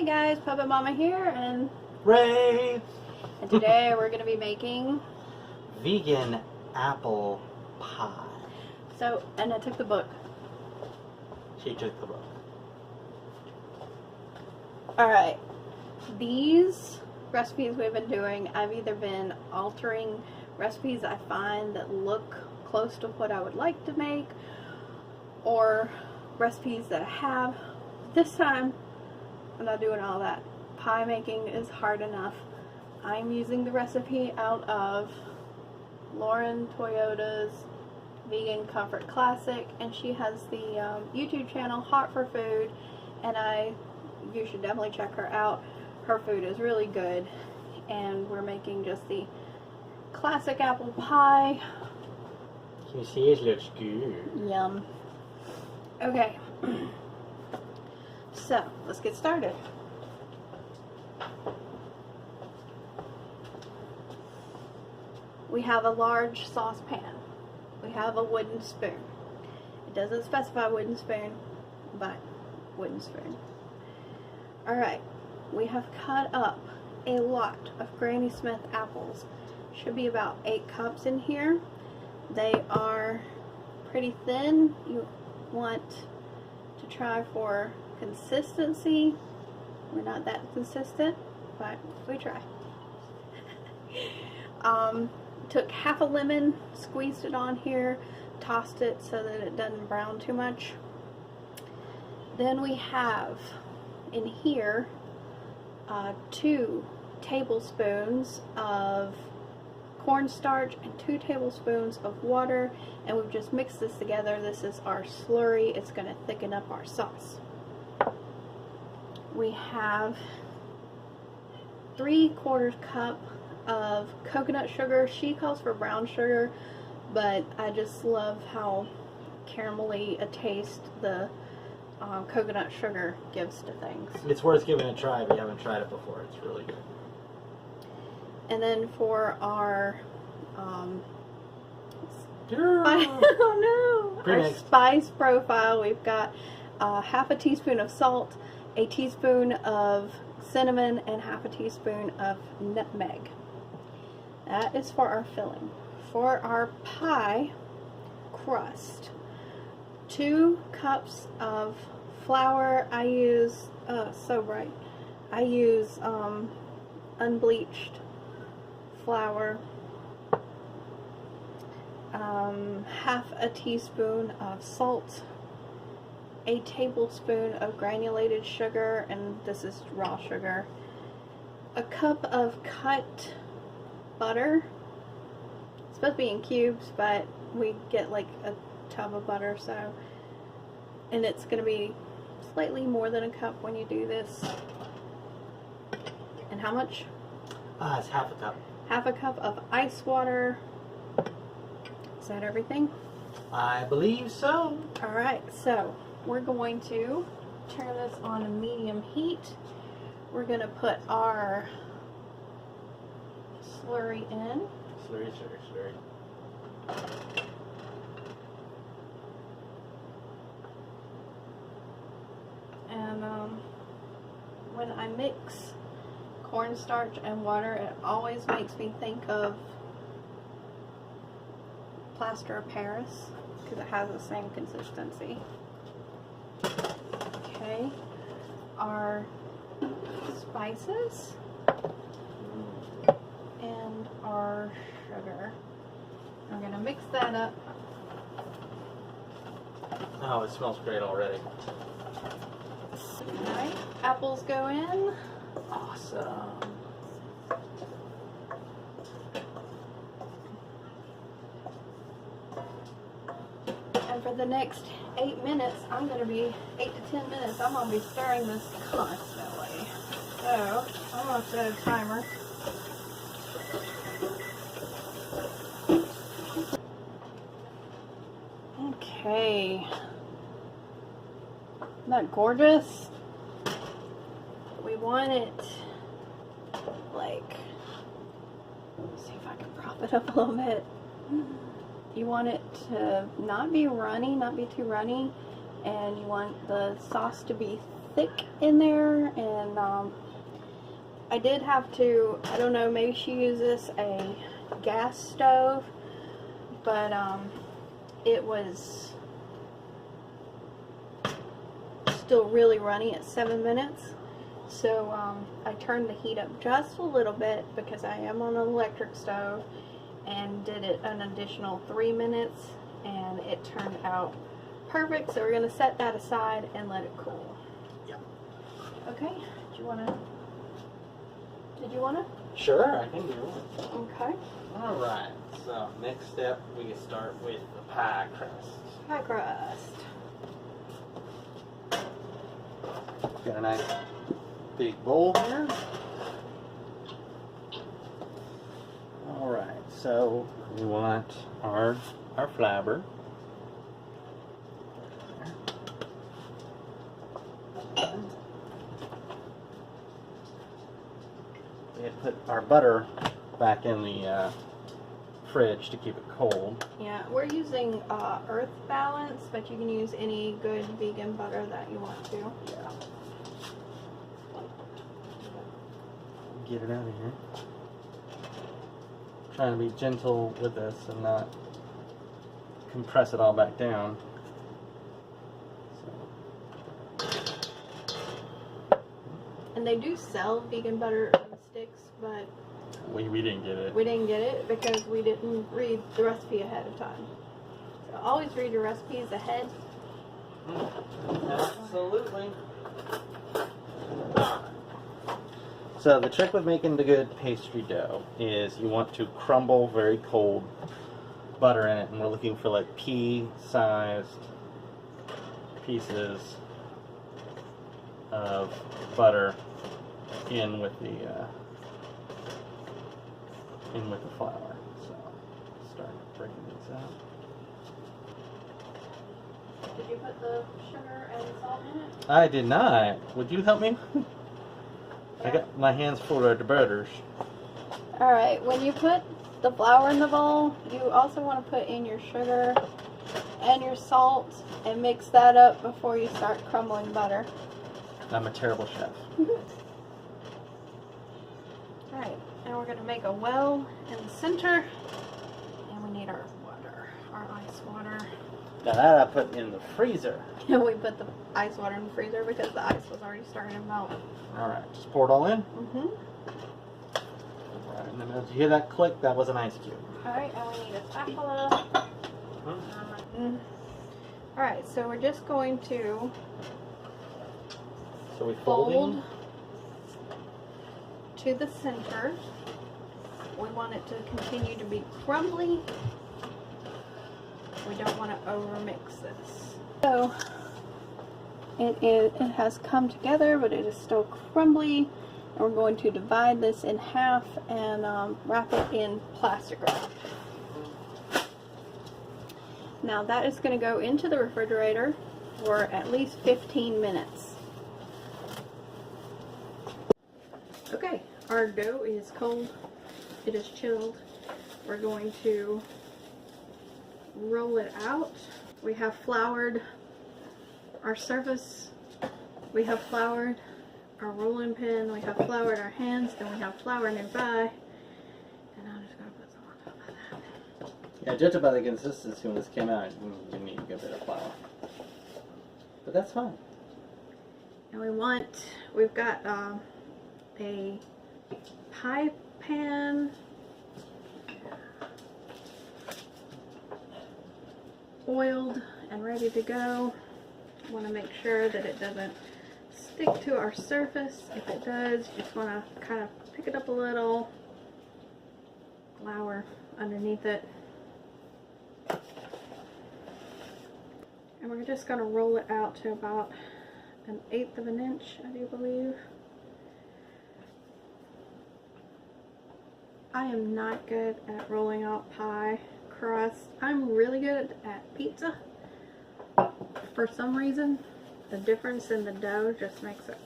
guys, Puppet Mama here, and Ray! and today we're going to be making Vegan apple pie. So, and I took the book. She took the book. Alright, these recipes we've been doing, I've either been altering recipes I find that look close to what I would like to make, or recipes that I have. This time, I'm not doing all that. Pie making is hard enough. I'm using the recipe out of Lauren Toyota's Vegan Comfort Classic, and she has the YouTube channel Hot for Food, and you should definitely check her out. Her food is really good, and we're making just the classic apple pie. Can you see it looks good? Yum. Okay, so let's get started. We have a large saucepan. We have a wooden spoon. It doesn't specify wooden spoon, but wooden spoon. Alright, we have cut up a lot of Granny Smith apples. Should be about 8 cups in here. They are pretty thin. You want to try for consistency. We're not that consistent, but we try. Took half a lemon, squeezed it on here, tossed it so that it doesn't brown too much. Then we have in here 2 tablespoons of cornstarch and 2 tablespoons of water, and we've just mixed this together. This is our slurry. It's going to thicken up our sauce. We have 3/4 cup of coconut sugar. She calls for brown sugar, but I just love how caramelly a taste the coconut sugar gives to things. It's worth giving it a try if you haven't tried it before. It's really good. And then for our our spice profile, we've got half a teaspoon of salt, a teaspoon of cinnamon, and half a teaspoon of nutmeg. That is for our filling. For our pie crust, 2 cups of flour. I use, I use unbleached flour, half a teaspoon of salt, a tablespoon of granulated sugar, and this is raw sugar, a cup of cut butter. It's supposed to be in cubes, but we get like a tub of butter, so, and it's going to be slightly more than a cup when you do this. And how much? It's half a cup. Half a cup of ice water. Is that everything? I believe so. Alright, so we're going to turn this on a medium heat. We're going to put our slurry in. Slurry. And when I mix cornstarch and water, it always makes me think of plaster of Paris because it has the same consistency. Okay, our spices and our sugar. I'm going to mix that up. Oh, it smells great already. Alright, apples go in. Awesome. And for the next 8 minutes, 8 to 10 minutes, I'm going to be stirring this constantly. So, I'm going to set a timer. Okay. Isn't that gorgeous? We want it like, let's see if I can prop it up a little bit. You want it to not be runny, not be too runny, and you want the sauce to be thick in there, and I did have to, I don't know, maybe she uses a gas stove, but it was still really runny at 7 minutes. So I turned the heat up just a little bit because I am on an electric stove, and did it an additional 3 minutes, and it turned out perfect. So we're going to set that aside and let it cool. Yeah. Okay, did you want to? Sure, I can do it. Okay. Alright, so next step, we can start with the pie crust. Pie crust. Got a nice big bowl here. Alright, so we want our flour. We had put our butter back in the fridge to keep it cold. Yeah, we're using Earth Balance, but you can use any good vegan butter that you want to. Yeah. Get it out of here. Trying to be gentle with this and not compress it all back down. And they do sell vegan butter in sticks, but We didn't get it. we didn't get it because we didn't read the recipe ahead of time. So always read your recipes ahead. Absolutely. So the trick with making the good pastry dough is you want to crumble very cold butter in it, and we're looking for like pea-sized pieces of butter in with the flour. So start breaking these out. Did you put the sugar and salt in it? I did not. Would you help me? I got my hands full of the butters. Alright, when you put the flour in the bowl, you also want to put in your sugar and your salt and mix that up before you start crumbling butter. I'm a terrible chef. Alright, now we're going to make a well in the center, and we need our water, our ice water. Now that I put in the freezer. And we put the ice water in the freezer because the ice was already starting to melt. Alright, just pour it all in. Mm-hmm. Alright, and then as you hear that click, that was an ice cube. Alright, and we need a spatula. Alright, so we're just going to So we fold to the center. We want it to continue to be crumbly. We don't want to overmix this. So it has come together, but it is still crumbly. And we're going to divide this in half and wrap it in plastic wrap. Now that is going to go into the refrigerator for at least 15 minutes. Okay, our dough is cold. It is chilled. We're going to roll it out. We have floured our surface. We have floured our rolling pin. We have floured our hands, and we have flour nearby. And I'm just going to put some on top of that. Yeah, judging by the consistency when this came out, you need a good bit of flour. But that's fine. And we've got a pie pan, oiled and ready to go. Want to make sure that it doesn't stick to our surface. If it does, you just want to kind of pick it up a little, flour underneath it, and we're just going to roll it out to about 1/8 of an inch, I do believe. I am not good at rolling out pie crust. I'm really good at pizza. For some reason, the difference in the dough just makes it.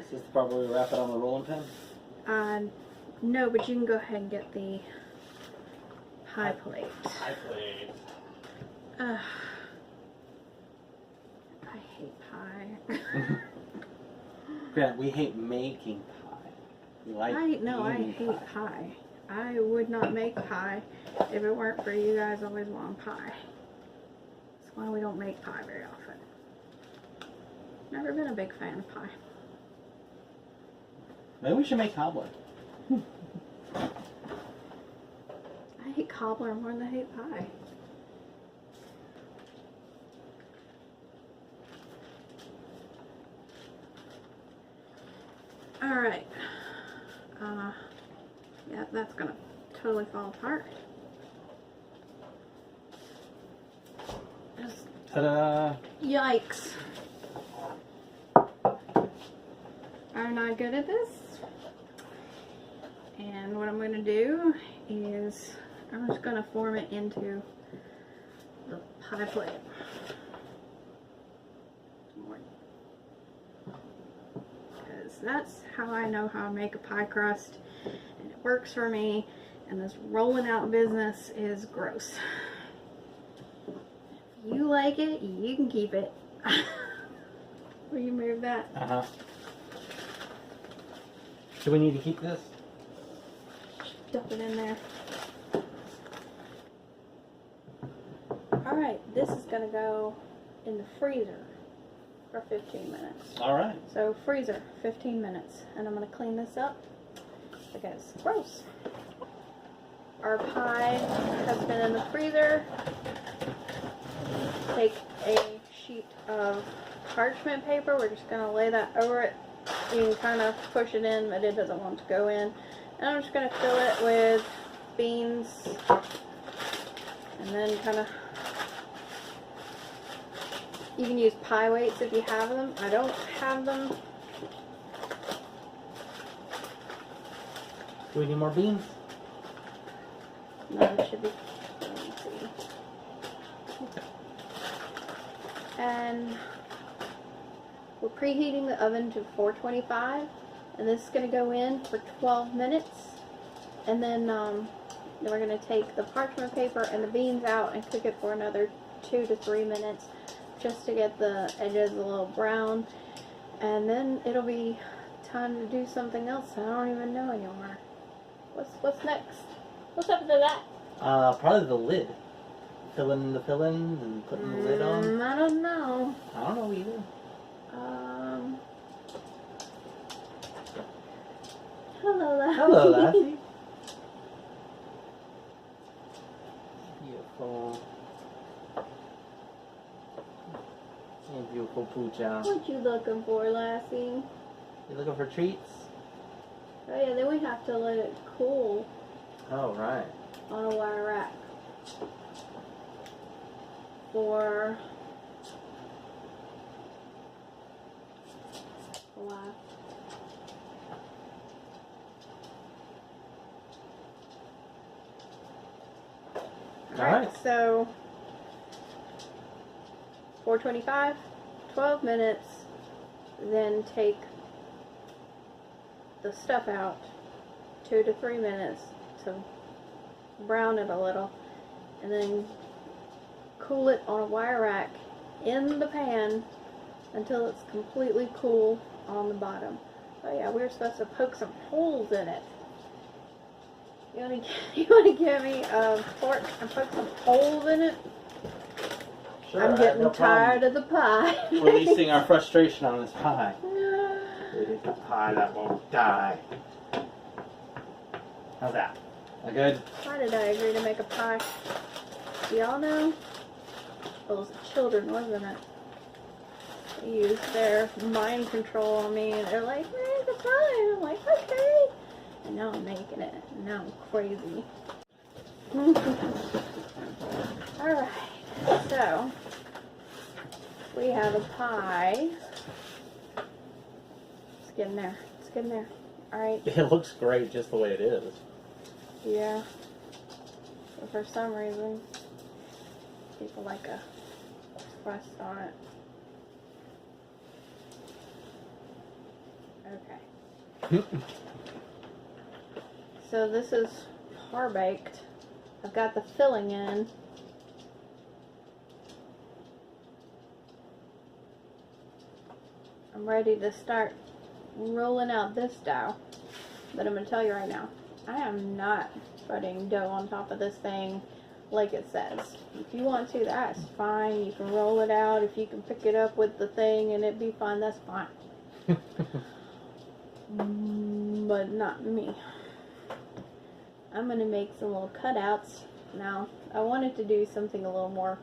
Is this the part where we wrap it on the rolling pin? No, but you can go ahead and get the pie plate. Pie plate. hate pie. Grant, we hate making pie. We like I eating hate pie. I would not make pie if it weren't for you guys always wanting pie. That's why we don't make pie very often. Never been a big fan of pie. Maybe we should make cobbler. I hate cobbler more than I hate pie. Alright. Yeah, that's gonna totally fall apart. Just Ta-da! yikes. I'm not good at this. And what I'm going to do is I'm just going to form it into the pie plate. Because that's how I know how to make a pie crust. And it works for me. And this rolling out business is gross. If you like it, you can keep it. Will you move that? Uh-huh. Do we need to keep this? Dump it in there. Alright, this is going to go in the freezer for 15 minutes. Alright. So freezer, 15 minutes. And I'm going to clean this up because it's gross. Our pie has been in the freezer. Take a sheet of parchment paper. We're just going to lay that over it. You can kind of push it in, but it doesn't want to go in. And I'm just going to fill it with beans. And then kind of, you can use pie weights if you have them. I don't have them. Do we need more beans? No, it should be, let me see. And we're preheating the oven to 425, and this is going to go in for 12 minutes, and then we're going to take the parchment paper and the beans out and cook it for another 2 to 3 minutes just to get the edges a little brown, and then it'll be time to do something else I don't even know anymore. What's next? What's after that? Probably the lid. Filling the fillings and putting the lid on. I don't know. I don't know either. Hello, Lassie. Hello, Lassie. Beautiful. Hey, beautiful poocha. What you looking for, Lassie? You looking for treats? Oh yeah, then we have to let it cool Oh, right. on a wire rack for a while. Alright, so 425, 12 minutes, then take the stuff out, 2 to 3 minutes to brown it a little, and then cool it on a wire rack in the pan until it's completely cool on the bottom. Oh yeah, we're supposed to poke some holes in it. You wanna give me a fork and poke some holes in it? Sure, I'm getting tired of the pie. Releasing our frustration on this pie. It is a pie that won't die. How's that? That good? Why did I agree to make a pie? Do y'all know? It was the children, wasn't it? They used their mind control on me, and they're like, "Make a pie." I'm like, "Okay." And now I'm making it. And now I'm crazy. Alright, so we have a pie. It's getting there. It's getting there. Alright. It looks great just the way it is. Yeah. But for some reason, people like a crust on it. Okay. So this is par baked. I've got the filling in. I'm ready to start rolling out this dough. But I'm going to tell you right now, I am not putting dough on top of this thing like it says. If you want to, that's fine. You can roll it out. If you can pick it up with the thing and it be fine, that's fine. But not me. I'm going to make some little cutouts. Now, I wanted to do something a little more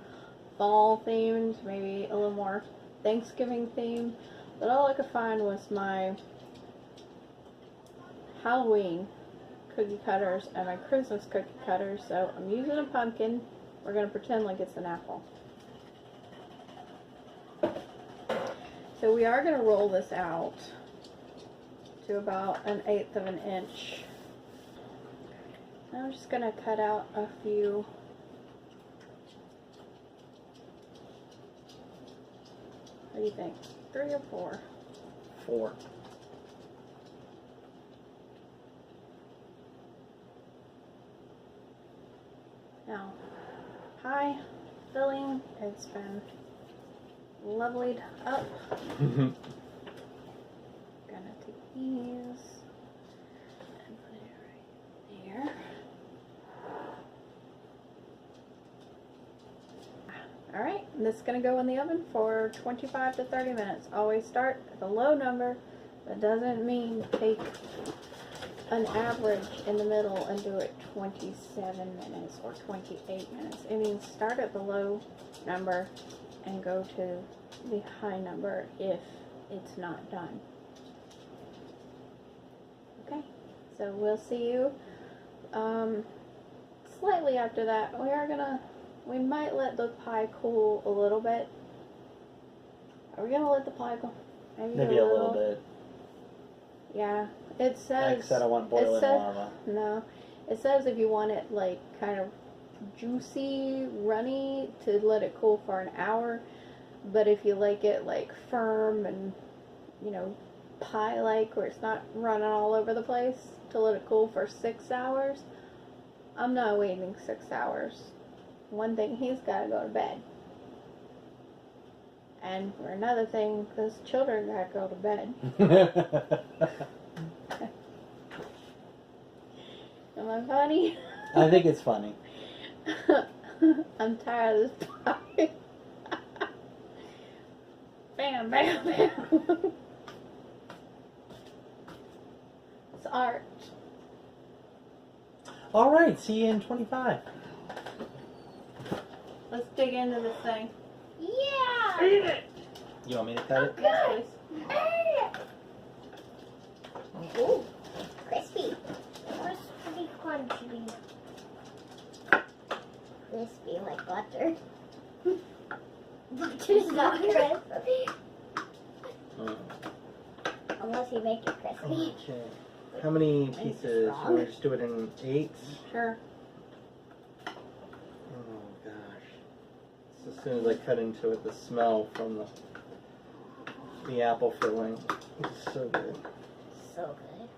fall themed, maybe a little more Thanksgiving themed, but all I could find was my Halloween cookie cutters and my Christmas cookie cutters. So I'm using a pumpkin. We're going to pretend like it's an apple. So we are going to roll this out to about 1/8 of an inch. I'm just going to cut out a few. What do you think? 3 or 4? 4. Now, pie filling, it's been lovelied up. Gonna take these and put it right there. Alright, this is going to go in the oven for 25 to 30 minutes. Always start at a low number. That doesn't mean take an average in the middle and do it 27 minutes or 28 minutes. It means start at the low number and go to the high number if it's not done. Okay, so we'll see you slightly after that. We might let the pie cool a little bit. Are we gonna let the pie go? Maybe a little bit. Yeah, it says. Like I said, I want boiling lava. No, it says if you want it like kind of juicy, runny, to let it cool for an hour. But if you like it like firm and, you know, pie-like, where it's not running all over the place, to let it cool for 6 hours. I'm not waiting 6 hours. One thing, he's got to go to bed. And for another thing, those children got to go to bed. Am I funny? I think it's funny. I'm tired of this pie. Bam, bam, bam. It's art. Alright, see you in 25. Let's dig into this thing. Yeah! Eat it! You want me to cut it? Yes, please. Ooh, crispy. Crispy, crunchy. Crispy like butter. Butter's not crispy. Unless you make it crispy. Okay. How many pieces? wrong. You want to just do it in 8? Sure. Oh gosh. So as soon as I cut into it, the smell from the apple filling is so good. So good.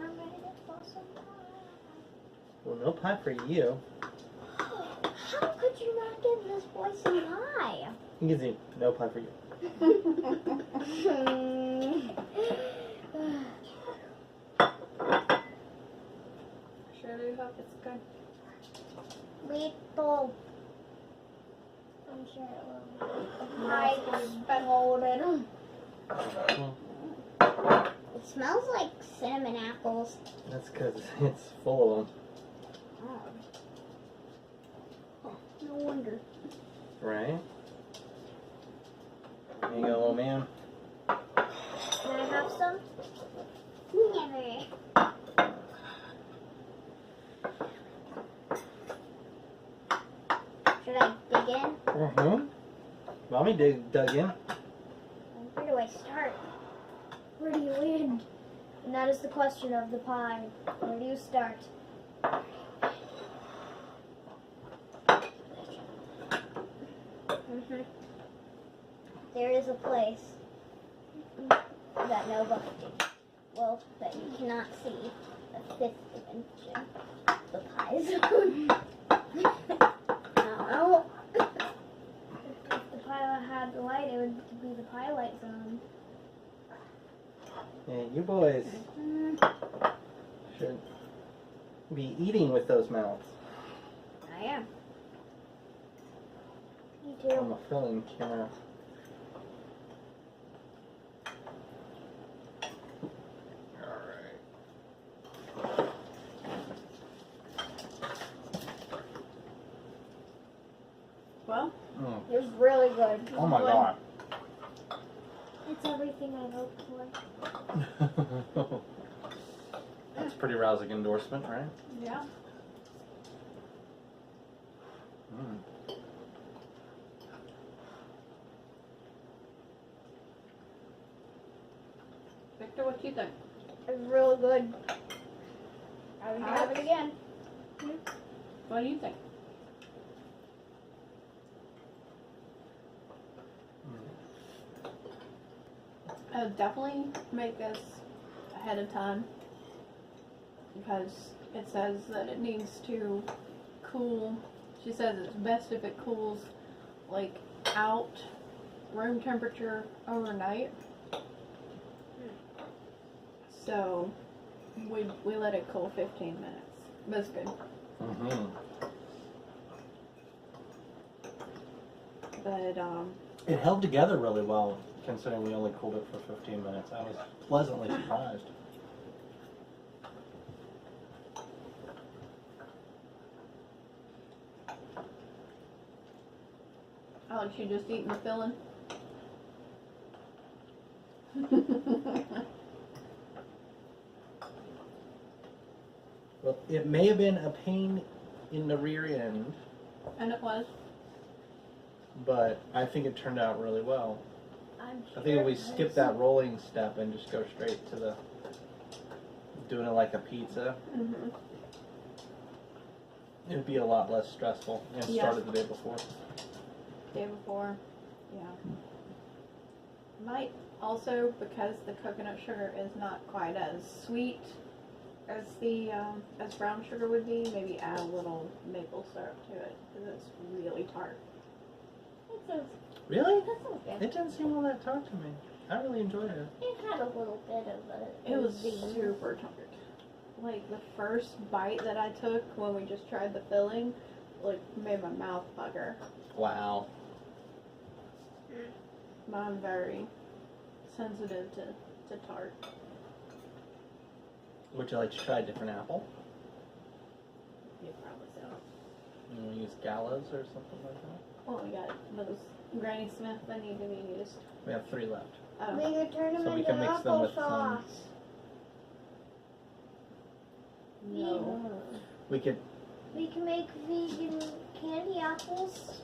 I'm ready for some pie. Well, no pie for you. How could you not give this boy some pie? He gives you no pie for you. Sure do hope it's good. Little. I'm sure it will. I hold it. It smells like cinnamon apples. That's because it's full of them. Oh, no wonder. Right? There you go, little man. Can I have some? Never. Should I dig in? Mm-hmm. Mommy dug in. Where do I start? Where do you end? And that is the question of the pie. Where do you start? There is a place that nobody, well, that you cannot see, the 5th dimension, the pie zone. No. If the pie had the light, it would be the pilot zone. Yeah, you boys should be eating with those mouths. I am. Me On too. the filling camera. Well, It was really good. Oh my god. It's everything I hoped for. That's a pretty rousing endorsement, right? yeah. Mm. Victor, what do you think? It was really good. I would have it again. What do you think? I would definitely make this ahead of time because it says that it needs to cool. She says it's best if it cools like out room temperature overnight. So we let it cool 15 minutes. That's good. Mm-hmm. But It held together really well, considering we only cooled it for 15 minutes. I was pleasantly surprised. Alex, you just eating the filling? Well, it may have been a pain in the rear end, And it was. but I think it turned out really well. I'm I think if we skip that rolling step and just go straight to the doing it like a pizza, Mm-hmm. it'd be a lot less stressful. And it Yeah. started the day before. Day before, yeah. Might also, because the coconut sugar is not quite as sweet as the as brown sugar would be, maybe add a little maple syrup to it because it's really tart. That sounds Really? good. It didn't seem all that tart to me. I really enjoyed it. It had a little bit of a. It was super tart. Like the first bite that I took when we just tried the filling, like made my mouth bugger. Wow. I'm very sensitive to tart. Would you like to try a different apple? You probably so. You want to use Gallows or something like that? Well, we got those Granny Smith that need to be used. We have 3 left. We could turn them So we into can mix them with applesauce. No. We could. We can make vegan candy apples.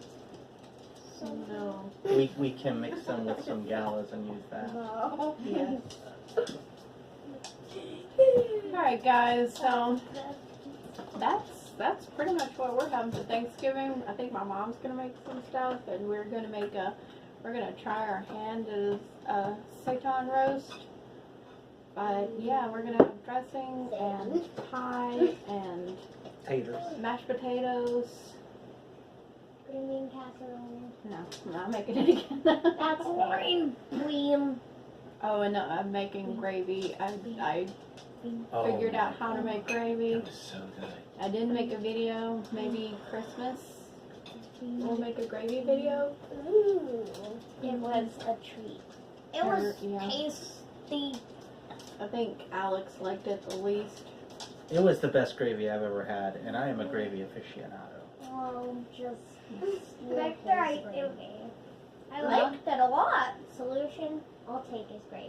So No. We can mix them with some Gallows and use that. no. Yes. Alright guys, so that's pretty much what we're having for Thanksgiving. I think my mom's gonna make some stuff and we're gonna try our hand as a seitan roast. But yeah, we're gonna have dressing and pie and Taters. mashed potatoes. Green bean casserole. No, I'm not making it again. That's boring. William. Oh, and I'm making gravy. I Oh, figured out how to make gravy. It was so good. I didn't make a video. Maybe Christmas we'll make a gravy video. Ooh. It was a treat. It was Yeah. tasty. I think Alex liked it the least. It was the best gravy I've ever had, and I am a gravy aficionado. Well, just Victor, I liked it a lot. Solution, I'll take his gravy.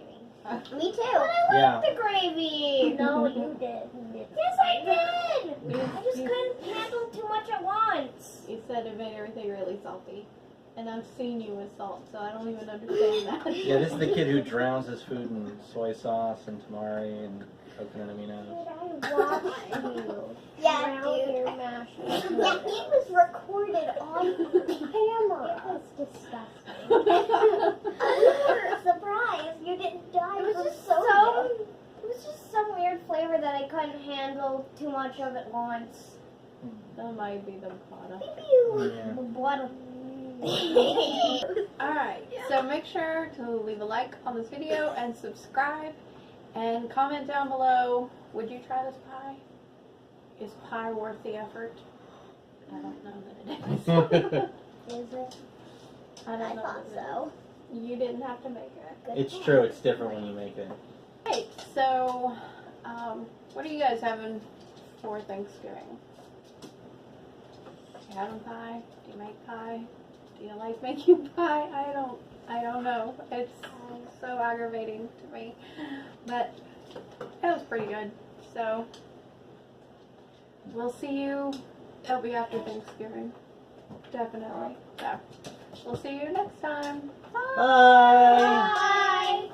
Me too. But I Yeah. like the gravy. No, you did. Yes, I did. I just You- couldn't handle too much at once. You said it made everything really salty. And I've seen you with salt, so I don't even understand that. Yeah, this is the kid who drowns his food in soy sauce and tamari and coconut aminos. Did I watch you? Yeah, drown dude. your mashed Yeah, potatoes? it was recorded on It camera. was disgusting. I'm surprised you didn't die. It was just some weird flavor that I couldn't handle too much of at once. That might be the product. Maybe you. Yeah. The blood. Alright, so make sure to leave a like on this video and subscribe and comment down below, would you try this pie? Is pie worth the effort? I don't know that it is. Is it? I don't I know thought that it so. is. You didn't have to make it. Good It's point. true, it's different when you make it. Hey, so, what are you guys having for Thanksgiving? You having pie? Do you make pie? Do you like making pie? I don't know. It's so aggravating to me. But it was pretty good. So, we'll see you. It'll be after Thanksgiving. Definitely. So, we'll see you next time. Bye. Bye! Bye.